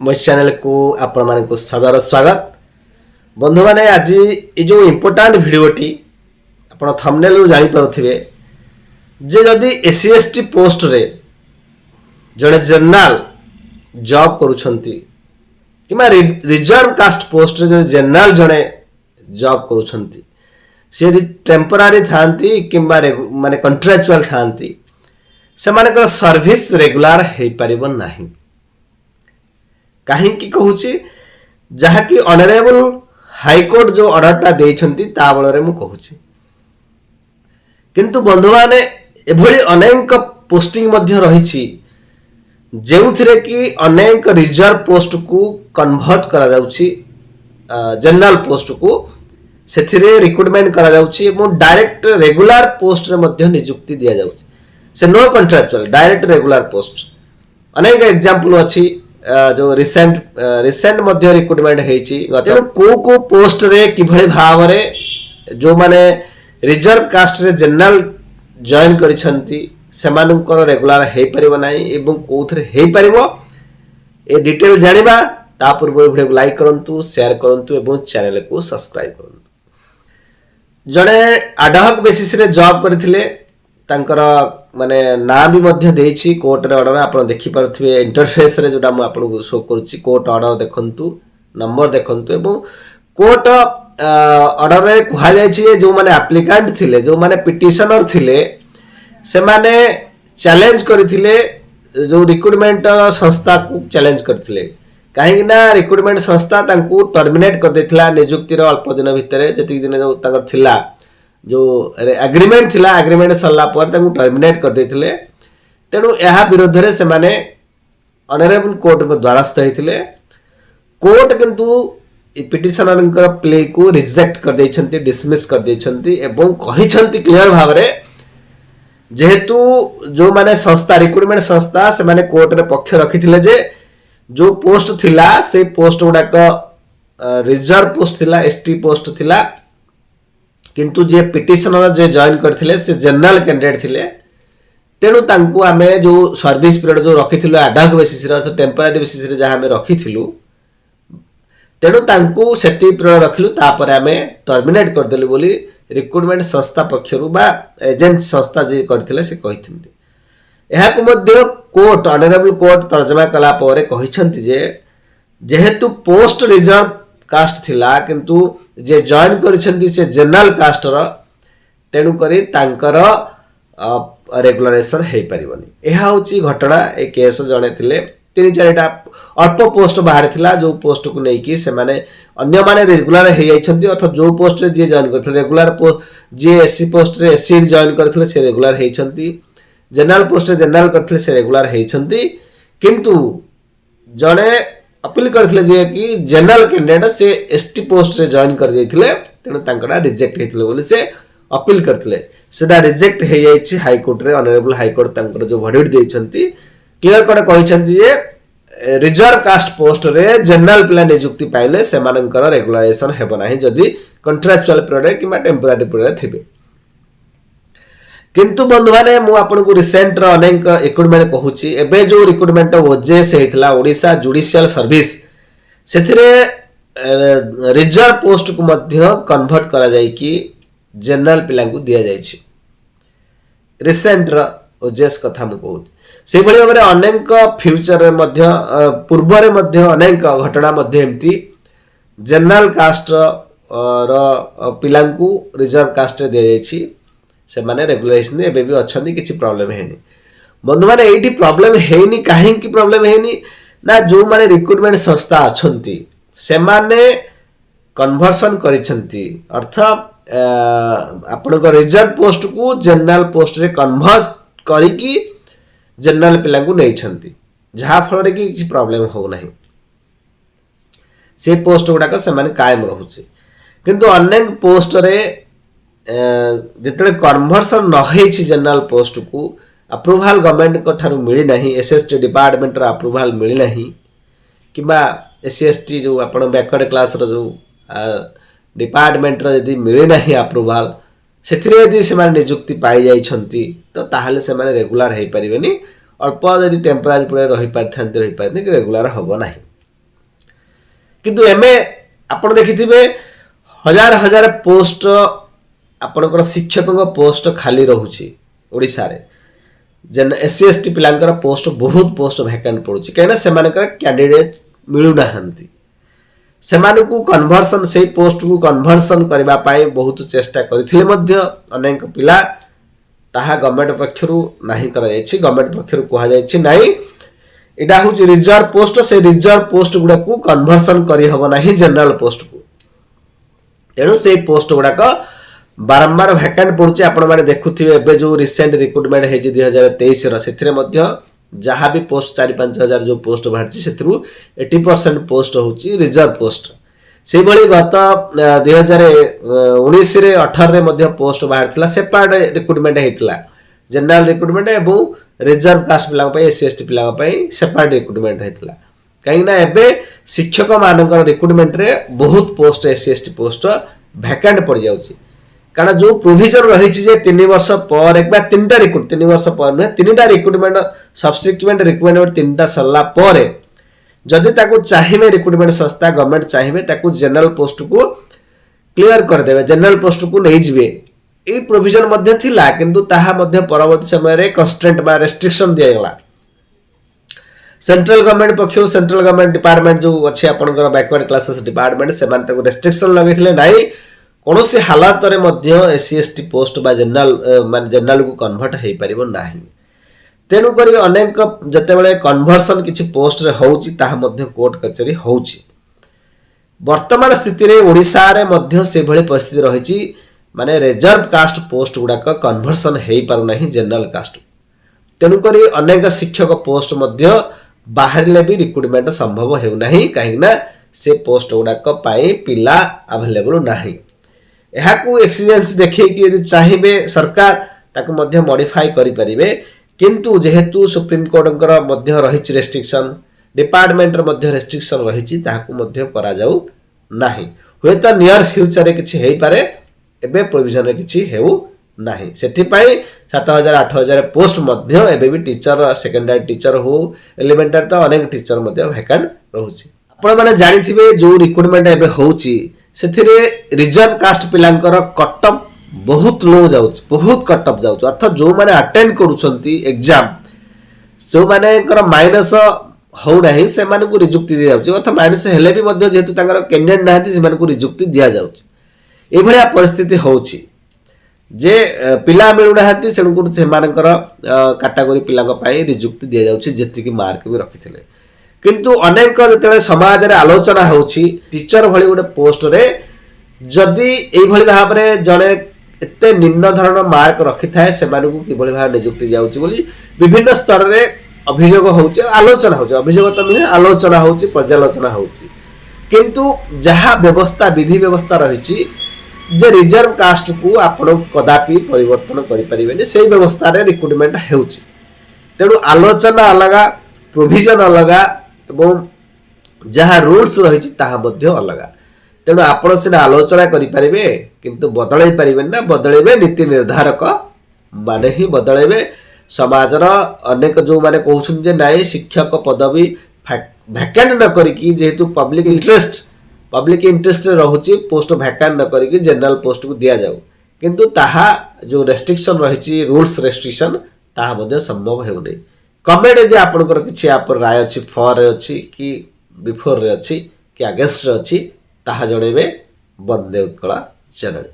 मो चैनल को आपण मान को सदर स्वागत। बंधु माने आज ये जो इम्पोर्टाट भिडटी आप थंबनेल जानी पारुथिबे जे जदि एससी एसटी पोस्ट रे जड़े जनरल जॉब करूछंती किमा रिजर्व कास्ट पोस्ट रे जड़े जनरल जड़े जॉब करूछंती से यदि टेम्परारी थांती किंबा माने कॉन्ट्रैक्चुअल थांती से माने सर्विस रेगुलर हे परिबो नाही। कहीं कहूँ जहाँकि ऑनरेबल हाईकोर्ट जो ऑर्डरटा देइछंती ता बଳରେ मु कहूँ किंतु बंधु माने एभली अनेक पोस्टिंग मध्य रही जेउथिरे कि अनेक रिजर्व पोस्ट को कन्वर्ट करा जाउछि जनरल पोस्ट को सेथिरे रिक्रूटमेंट करा जाउछि एवं डायरेक्ट रेगुलर पोस्ट रे मध्य नियुक्ति दिया जाउछि से no contractual direct regular post अनेक एग्जांपल अछि जो रिसेंट मध्य रिक्रूटमेंट हेछि को पोस्ट रे किभଳି भावरे जो माने रिजर्व कास्ट रे जनरल जॉइन करिसंती सेमानकर रेगुलर हे परिबो नाही एवं कोथरे हे परिबो ए डिटेल जानिबा ता पूर्व वीडियो को लाइक करंतु शेयर करंतु एवं चैनल को सब्सक्राइब करंतु। जणे अडहक बेसिस रे जॉब करथिले तांकर माने ना भी मध्य देछि कोर्ट रे ऑर्डर आपण देखि परथिबे इंटरफेस रे जोटा मु आपन को शो करूछि कोर्ट ऑर्डर देखंतु नंबर देखंतु एवं कोर्ट ऑर्डर रे कुहा जायछि जो माने एप्लिकेंट थिले जो माने पिटिशनर थिले से माने चैलेंज करथिले जो रिक्रूटमेंट संस्था को चैलेंज करथिले काहे ना रिक्रूटमेंट संस्था तांकू टर्मिनेट कर देथिला नियुक्ति रो अल्प दिन भितरे जति दिन जो तांकर थिला जो एग्रीमेंट थिला एग्रीमेंट सरला पर तांकू टर्मिनेट कर देथिले तेनु एहा विरोध रे से माने ऑनरेबल कोर्ट को द्वारस्थ हेथिले कोर्ट किंतु पिटिशनर प्ले को रिजेक्ट कर देछंती डिसमिस कर देछंती एवं कहिछंती क्लियर भाव रे जेहेतु जो माने संस्था रिक्रूटमेंट संस्था से माने कोर्ट रे पक्ष रखिथिले जे जो पोस्ट थिला से पोस्ट गुडा रिजर्व पोस्ट थिला एसटी पोस्ट थिला किंतु जे पिटिशनर जे जॉइन करथिले से जनरल कैंडिडेट थिले तेनु तांकू आमे जो सर्विस पीरियड जो रखिथिलु एडहक बेसिस रे अर्थात टेम्पररी बेसिस रे जहां हमें रखिथिलु तेनु तांकू सेति पीरियड रखिलु तापर आमे टर्मिनेट कर देलु बोली रिक्रूटमेंट संस्था पक्षरु बा एजेंट संस्था जे करथिले से कहिथिंती एहा को मध्य कोर्ट ऑनरेबल कोर्ट तर्जमा कला परे कहिसंती जे जेहेतु पोस्ट रिजर्व कास्ट थिला किंतु जे जॉइन करिसंती से जनरल कास्ट रो तेनु करी तांकर रेगुलराइजेशन हे परिबनी एहा होची घटना ए केस जणे थिले तीन चारटा अल्प पोस्ट बाहर थिला जो पोस्ट को नै कि से माने अन्य माने रेगुलर हे जाइछंती अथवा जो पोस्ट रे जे जॉइन करथिले रेगुलर पोस्ट जे एससी पोस्ट रे एससी जॉइन करथिले से रेगुलर हेइछंती जनरल पोस्ट रे जनरल करथिले से रेगुलर हेइछंती किंतु जणे अपील करथिले जे कि जनरल कैंडिडेट से एसटी पोस्ट रे जॉइन कर दैथिले तेनु तांकड़ा रिजेक्ट हेथिले बोली से अपील करथिले सेदा रिजेक्ट हे जाइछि हाई कोर्ट रे ऑनरेबल हाई कोर्ट तांकर जो वर्डिक्ट दैछंती क्लियर कट कहिछंती जे रिजर्व कास्ट पोस्ट रे जनरल प्लान नियुक्ति पाइले से मानकर रेगुलराइजेशन हेबो नाही जदी कॉन्ट्रैक्चुअल पीरियड किबा टेम्पररी पीरियड थिबे किंतु बंधु माने मु आपन को रिसेंट रो अनेक रिक्रूटमेंट कहूची एबे जो रिक्रूटमेंट ओजेएस हेतला ओडिसा जुडिशियल सर्विस सेथिरे रिजर्व पोस्ट को मध्य कन्वर्ट करा जाय कि जनरल पिला को दिया जायछि रिसेंट रो ओजेएस कथा मु कहू से भली भाबरे अनेक फ्यूचर रे मध्य पूर्व रे मध्य अनेक घटना मध्य एम्ति जनरल कास्ट रो पिला को रिजर्व कास्ट रे दिया जायछि से माने रेगुलेशन एबे भी अछंदी किछि प्रॉब्लम हेनी बंधु माने एठी प्रॉब्लम हेनी काहे की प्रॉब्लम हेनी ना जो माने रिक्रूटमेंट संस्था अछंती से माने कन्वर्सन करिसंती अर्थात आपण को रिजर्व पोस्ट को जनरल पोस्ट रे कन्वर्ट करी की जनरल पिला को नै छंती जहा फल रे की किछि प्रॉब्लम हो नाही से पोस्ट गुडा का से माने कायम रहउची किंतु अनेक पोस्ट रे जितने कन्वर्सन न हेछि जनरल पोस्ट को अप्रूवल गवर्नमेंट को थारु मिली नाही एसएसटी डिपार्टमेंट रा अप्रूवल मिली नाही किबा एससीएसटी जो आपण बैकवर्ड क्लास रो जो डिपार्टमेंट रा यदि मिली नाही अप्रूवल सेथिरे यदि से माने नियुक्ति पाई जाई छंती तो ताहाले से माने रेगुलर हे परिबेनी अल्प यदि टेम्पररी परे रही पारथांती रेगुलर हबो नाही। किंतु एमे आपण देखिथिबे हजार हजार पोस्ट आपणकर शिक्षकों पोस्ट खाली रहुछि ओडिसा रे जेन एससी एसटी पिलांकर पोस्ट बहुत पोस्ट वैकेंट पड़ुछि कहीं से कैंडिडेट मिलू नाहंती सेमानकु कन्वर्सन से पोस्ट को कन्वर्सन करबा पाई बहुत चेष्टा करथिले मध्य अनेक पिला ताहा गवर्नमेंट पक्षरु नाही करा जायछि गवर्नमेंट पक्षरु कहा जायछि नाही इडा होछि रिजर्व पोस्ट से रिजर्व पोस्ट गुडा को कन्वर्सन करी हबो नाही जनरल पोस्ट को तेणु से पोस्ट गुडा का बारंबार वैकेंट पड़ुछि आपण माने देखुथिबे एबे जो रिसेंट रिक्रूटमेंट हे 2023 रो सेथिरे मध्य जहाँ भी पोस्ट 4-5 हजार जो पोस्ट बाहर से 80% पोस्ट होची रिजर्व पोस्ट से भली गत 2019 रे 18 रे मध्य पोस्ट बाहर थिला सेपरेट रिक्रूटमेंट हेतिला जनरल रिक्रूटमेंट एवं रिजर्व कास्ट पिला पई एससी एसटी पिला पई सेपरेट रिक्रूटमेंट हेतिला कहीं ना एबे शिक्षक मानकर रिक्रूटमेंट रे बहुत post SC ST post vacant पड़ जाउची कारण जो प्रोविजन रही 3 वर्ष पर एक 3टा रिक्रूट 3 वर्ष पर नुहे 3टा रिक्रूटमेंट सब्सिक्वेंट रिक्रूटमेंट 3टा सरला पर जदि ताको चाहिए रिक्रूटमेंट संस्था गवर्नमेंट चाहिए ताको जनरल पोस्ट को क्लियर कर देबे जनरल पोस्ट को नहीं जिवे ए प्रोविजन मध्ये थिला किंतु ताहा मध्ये परवर्ती समय रे कंस्ट्रेंट बा रेस्ट्रिक्शन दिया गला सेंट्रल गवर्नमेंट पक्षो सेंट्रल गवर्नमेंट डिपार्टमेंट जो अच्छे आपनकर बैकवर्ड क्लासेस डिपार्टमेंट से माने ताको रेस्ट्रिक्शन लगेथिले नाही कौन से हालात रे मध्य एससी एसटी पोस्ट बा जनरल मान जनरल को कन्वर्ट हो पारिबो नाही तेणु करी अनेक जते बेले कन्वर्सन किछि पोस्ट रे होउची ताहा मध्य कोर्ट कचेरी होउची वर्तमान स्थिति रे ओडिसा रे मध्य से भली परिस्थिति रहिची माने रिजर्व कास्ट पोस्ट गुडा का कन्वर्सन हो पारु नाही जनरल कास्ट तेणु करी अनेक शिक्षक पोस्ट मध्य बाहर ले भी रिक्रूटमेंट संभव हेउ नाही काहे ना से पोस्ट गुडा का पाई पिला अवेलेबल नाही एहाकू एक्सपीरियंस देखै कि यदि चाहिबे सरकार ताकू मध्य मॉडिफाई करि परिबे किंतु जेहेतु सुप्रीम कोर्टकर मध्य रहिछि रेस्ट्रिक्शन डिपार्टमेंट र मध्य रेस्ट्रिक्शन रहिछि ताकू मध्य करा जाऊ नाही होय त नियर फ्यूचर रे किछि हेइ पारे एबे प्रोविजन रे किछि हेउ नाही सेथि पई 7000 8000 पोस्ट मध्य एबे भी टीचर सेकेंडरी टीचर हो एलिमेंटरी त अनेक टीचर मध्य वैकेंट रहउछि आपण माने जानिथिबे जो रिक्रूटमेंट एबे होउछि सेथिरे रिजर्व कास्ट पिलांकर कटअप बहुत लो जाउछ बहुत कटअप जाउछ अर्थात जो माने अटेंड करूछंती एग्जाम जो माने कर माइनस हो नाही से माने को रिजुक्ति दिया जाउछ अर्थात माइनस हेले भी मध्य जेतु तांकर कैंडिडेट नाहती से माने को रिजुक्ति दिया जाउछ ए भलिया परिस्थिति होउछि जे पिला मिलु नाहती सेणुकुर से मानकर कैटेगरी पिलांक पई रिजुक्ति दिया जाउछ जेति की मार्क भी रखिथिले किंतु अनेक जते समाज रे आलोचना होउछि टीचर भली गोटे पोस्ट रे जदि एई भली भाव रे जने एते निम्न धरण मार्क रखि थाए से मानकु कि भली भाव नियुक्ति जाउछि बोली विभिन्न स्तर रे अभियोग होउछि आलोचना होउछि अभियोग त नुहे आलोचना होउछि पर्यालोचना होउछि किंतु जहा व्यवस्था विधि व्यवस्था रहिछि जे रिजर्व कास्ट को आपण कदापि परिवर्तन करि परिबेनी सेही व्यवस्था रे रिक्रूटमेंट हेउछि तेणु आलोचना अलगा प्रोविजन अलगा एवं जहाँ रूल्स रही अलग तेणु आपण सीना आलोचना करें किंतु बदल पारे ना बदल नीति निर्धारक माने ही बदल समाजर अनेक जो माने कहते नाई शिक्षक पदवी वैकेंट न करी जेहेतु पब्लिक इंटरेस्ट रहुची पोस्ट वैकेंट न करी जनरल पोस्ट को दिया जाऊ किंतु ताहा जो रेस्ट्रिक्शन रही रूल्स रेस्ट्रिक्शन ताहा मध्य संभव हेउ नै कमेंट यदि आपनकर किछि आप राय अछि फॉर रे अछि कि बिफोर रे अछि कि अगेंस्ट रे अछि ताहा जणेबे वंदे उत्कला चैनल।